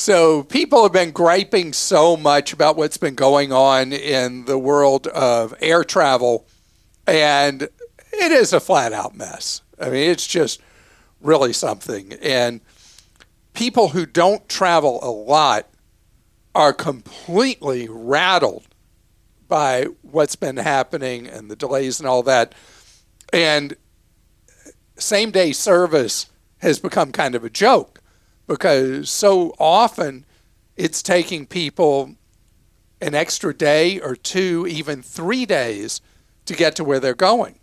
So people have been griping so much about what's been going on in the world of air travel, and it is a flat out mess. I mean, it's just really something. And people who don't travel a lot are completely rattled by what's been happening and the delays and all that. And same day service has become kind of a joke because so often it's taking people an extra day or 2, even 3 days to get to where they're going.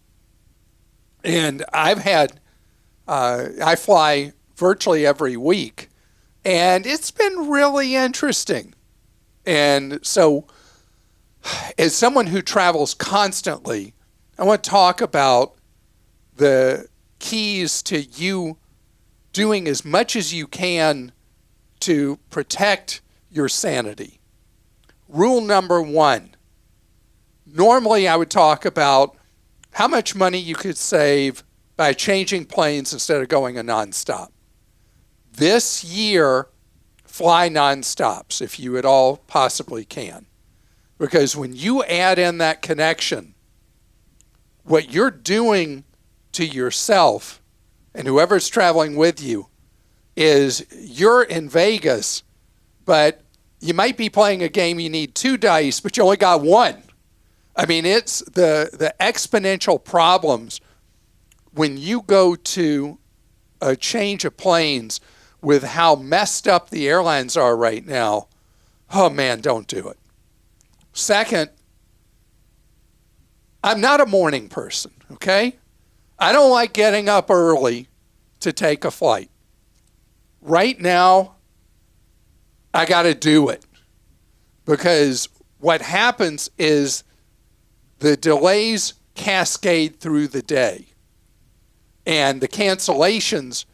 And I fly virtually every week, and it's been really interesting. And so as someone who travels constantly, I want to talk about the keys to you doing as much as you can to protect your sanity. Rule number 1. Normally I would talk about how much money you could save by changing planes instead of going a nonstop. This year, fly nonstops if you at all possibly can. Because when you add in that connection, what you're doing to yourself and whoever's traveling with you is you're in Vegas, but you might be playing a game you need 2 dice, but you only got 1. I mean, it's the exponential problems when you go to a change of planes with how messed up the airlines are right now. Oh man, don't do it. Second, I'm not a morning person, okay? I don't like getting up early to take a flight. Right now, I got to do it because what happens is the delays cascade through the day. And the cancellations,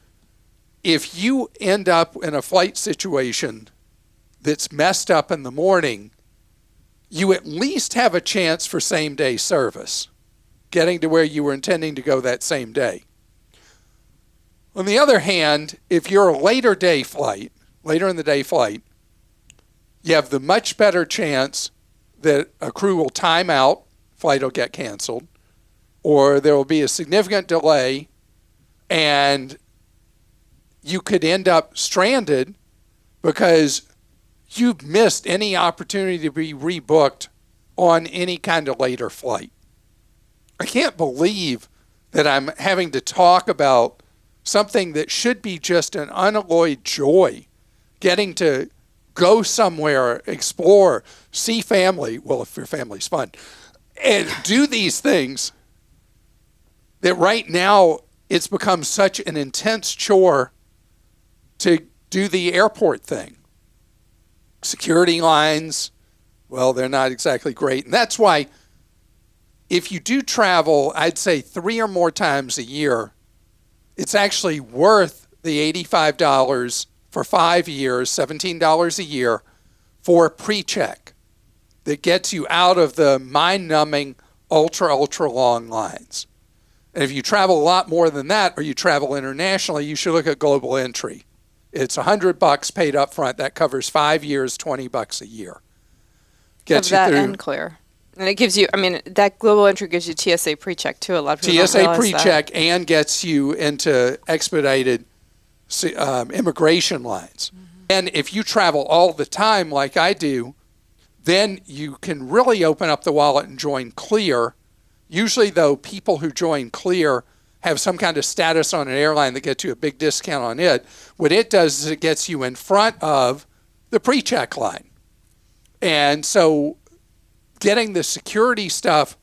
if you end up in a flight situation that's messed up in the morning, you at least have a chance for same-day service, getting to where you were intending to go that same day. On the other hand, if you're a later in the day flight, you have the much better chance that a crew will time out, flight will get canceled, or there will be a significant delay, and you could end up stranded because you've missed any opportunity to be rebooked on any kind of later flight. I can't believe that I'm having to talk about something that should be just an unalloyed joy, getting to go somewhere, explore, see family, well, if your family's fun, and do these things that right now it's become such an intense chore to do the airport thing. Security lines, well, they're not exactly great. And that's why if you do travel, I'd say 3 or more times a year, it's actually worth the $85 for 5 years, $17 a year for pre-check that gets you out of the mind-numbing ultra long lines. And if you travel a lot more than that, or you travel internationally, you should look at Global Entry. It's $100 paid up front. That covers 5 years, $20 a year. Gets you through. And clear. And it gives you, that Global Entry gives you TSA pre-check too. A lot of people don't realize pre-check and gets you into expedited immigration lines. Mm-hmm. And if you travel all the time like I do, then you can really open up the wallet and join Clear. Usually, though, people who join Clear have some kind of status on an airline that gets you a big discount on it. What it does is it gets you in front of the pre-check line. And so getting the security stuff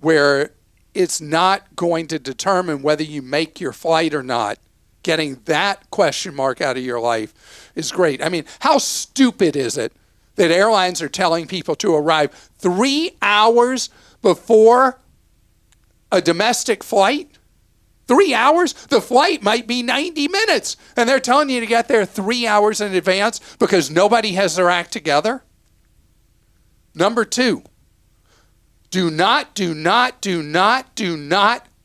where it's not going to determine whether you make your flight or not, getting that question mark out of your life is great. How stupid is it that airlines are telling people to arrive 3 hours before a domestic flight? 3 hours? The flight might be 90 minutes, and they're telling you to get there 3 hours in advance because nobody has their act together? Number 2, do not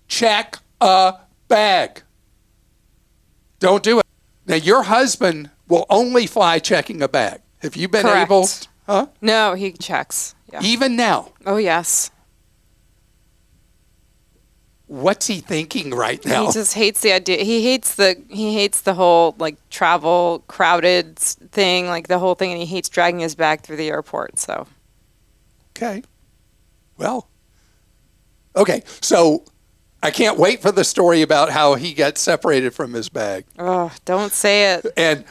check a bag. Don't do it. Now, your husband will only fly checking a bag. Have you been Correct. able? Huh? No, he checks. Yeah. Even now? Oh, yes. What's he thinking right now? He just hates the idea. He hates the whole like travel crowded thing, like the whole thing, and he hates dragging his bag through the airport. So. Okay. Well. Okay. So I can't wait for the story about how he got separated from his bag. Oh, don't say it. And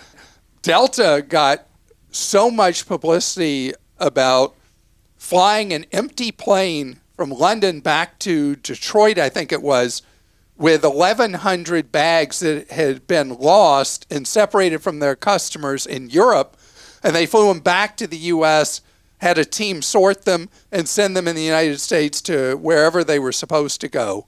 Delta got so much publicity about flying an empty plane from London back to Detroit, I think it was, with 1,100 bags that had been lost and separated from their customers in Europe. And they flew them back to the U.S., had a team sort them and send them in the United States to wherever they were supposed to go.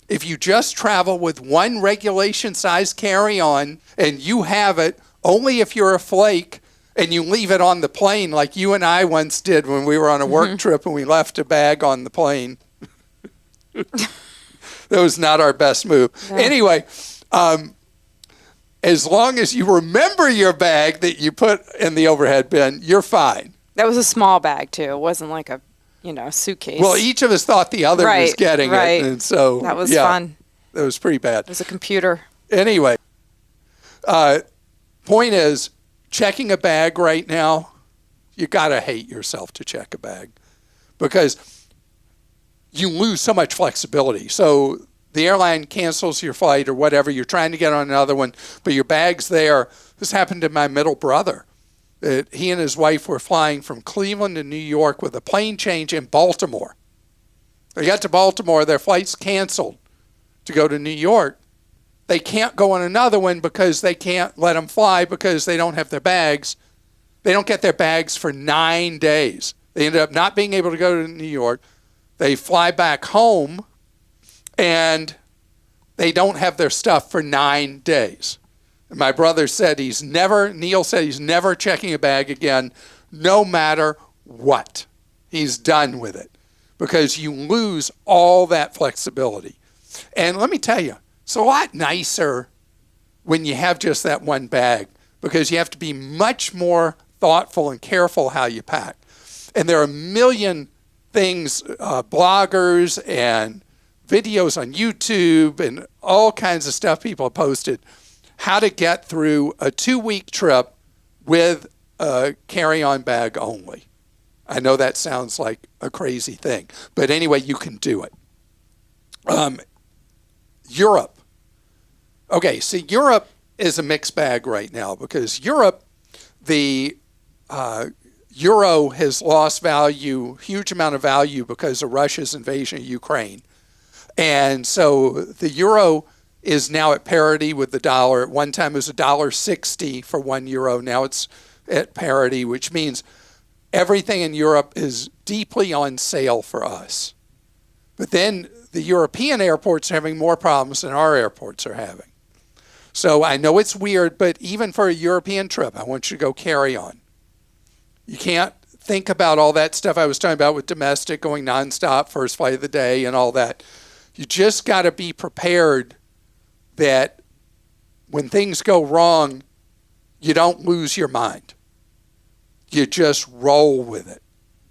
If you just travel with one regulation size carry-on and you have it, only if you're a flake and you leave it on the plane like you and I once did when we were on a work trip and we left a bag on the plane. That was not our best move. No. Anyway, as long as you remember your bag that you put in the overhead bin, you're fine. That was a small bag, too. It wasn't like a, suitcase. Well, each of us thought the other was getting it. And so that was fun. That was pretty bad. It was a computer. Anyway, point is, checking a bag right now, you got to hate yourself to check a bag because you lose so much flexibility. So the airline cancels your flight or whatever. You're trying to get on another one, but your bag's there. This happened to my middle brother. He and his wife were flying from Cleveland to New York with a plane change in Baltimore. They got to Baltimore, their flight's canceled to go to New York. They can't go on another one because they can't let them fly because they don't have their bags. They don't get their bags for 9 days. They ended up not being able to go to New York. They fly back home, and they don't have their stuff for 9 days. And my brother said Neil said he's never checking a bag again, no matter what. He's done with it because you lose all that flexibility. And let me tell you, it's a lot nicer when you have just that one bag because you have to be much more thoughtful and careful how you pack. And there are a million things, bloggers and videos on YouTube and all kinds of stuff people have posted, how to get through a 2-week trip with a carry-on bag only. I know that sounds like a crazy thing, but anyway, you can do it. Europe. Okay, see, Europe is a mixed bag right now because Europe, the euro has lost value, huge amount of value because of Russia's invasion of Ukraine. And so the euro is now at parity with the dollar. At one time it was $1.60 for 1 euro. Now it's at parity, which means everything in Europe is deeply on sale for us. But then the European airports are having more problems than our airports are having. So I know it's weird, but even for a European trip, I want you to go carry on. You can't think about all that stuff I was talking about with domestic, going nonstop, first flight of the day and all that. You just got to be prepared that when things go wrong, you don't lose your mind. You just roll with it.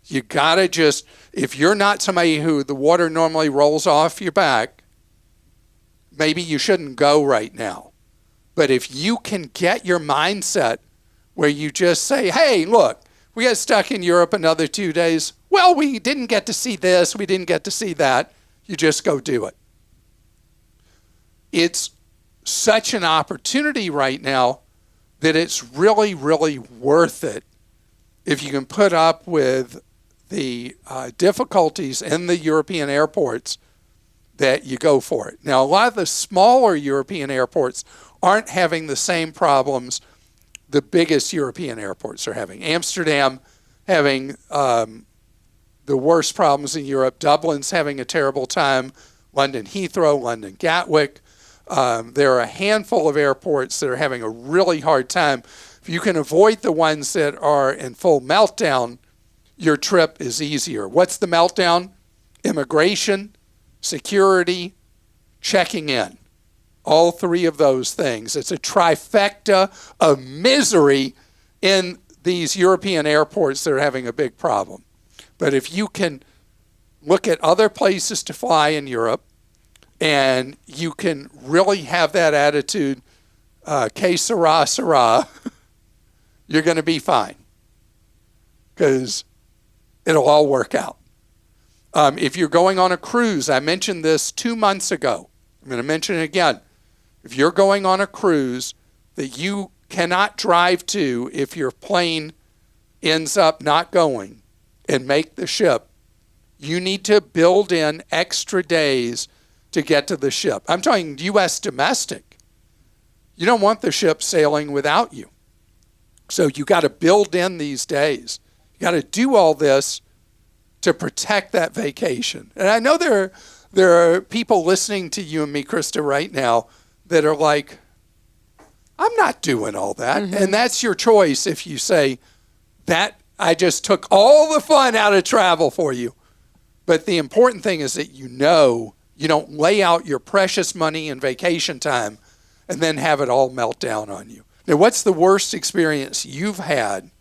You got to just, if you're not somebody who the water normally rolls off your back, maybe you shouldn't go right now. But if you can get your mindset where you just say, hey, look, we got stuck in Europe another 2 days. Well, we didn't get to see this. We didn't get to see that. You just go do it. It's such an opportunity right now that it's really, really worth it if you can put up with the difficulties in the European airports that you go for it. Now, a lot of the smaller European airports aren't having the same problems the biggest European airports are having. Amsterdam having the worst problems in Europe. Dublin's having a terrible time. London Heathrow, London Gatwick. There are a handful of airports that are having a really hard time. If you can avoid the ones that are in full meltdown, your trip is easier. What's the meltdown? Immigration, security, checking in. all three of those things. It's a trifecta of misery in these European airports that are having a big problem. But if you can look at other places to fly in Europe, and you can really have that attitude, que sera, sera, you're going to be fine. Because it'll all work out. If you're going on a cruise, I mentioned this 2 months ago. I'm going to mention it again. If you're going on a cruise that you cannot drive to if your plane ends up not going and make the ship, you need to build in extra days to get to the ship. I'm talking U.S. domestic. You don't want the ship sailing without you. So you got to build in these days. You got to do all this to protect that vacation. And I know there are people listening to you and me, Krista, right now that are like, I'm not doing all that. Mm-hmm. And that's your choice if you say, that I just took all the fun out of travel for you. But the important thing is that you don't lay out your precious money and vacation time and then have it all melt down on you. Now, what's the worst experience you've had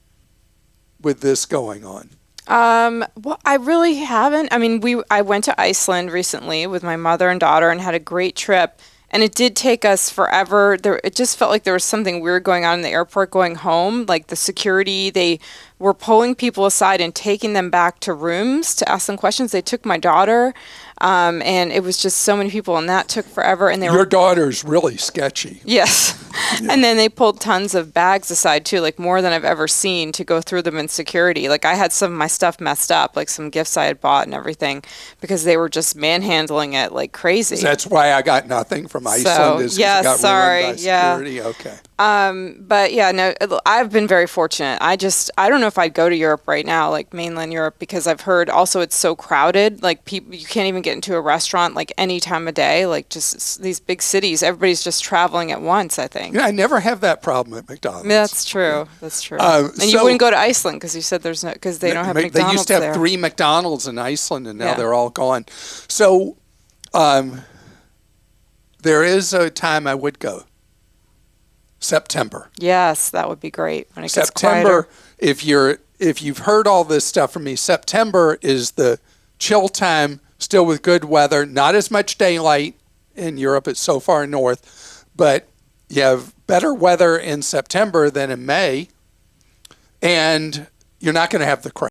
with this going on? Well, I really haven't. I mean, I went to Iceland recently with my mother and daughter and had a great trip. And it did take us forever. It just felt like there was something weird going on in the airport going home. Like the security, they were pulling people aside and taking them back to rooms to ask them questions. They took my daughter, and it was just so many people, and that took forever. And Your daughter's really sketchy. Yes. Yeah. And then they pulled tons of bags aside, too, like more than I've ever seen, to go through them in security. Like I had some of my stuff messed up, like some gifts I had bought and everything, because they were just manhandling it like crazy. That's why I got nothing from Iceland. So, yeah, sorry. Yeah. Okay. But yeah, no, I've been very fortunate. I don't know if I'd go to Europe right now, like mainland Europe, because I've heard also it's so crowded. Like people, you can't even get into a restaurant like any time of day. Like just these big cities, everybody's just traveling at once, I think. I never have that problem at McDonald's. That's true. Yeah. That's true. And you wouldn't go to Iceland because you said because they don't have McDonald's there. They used to have 3 McDonald's in Iceland, and now they're all gone. So there is a time I would go. September. Yes, that would be great when it gets September, quieter. If you've heard all this stuff from me, September is the chill time, still with good weather, not as much daylight in Europe, it's so far north, but you have better weather in September than in May, and you're not going to have the crowd.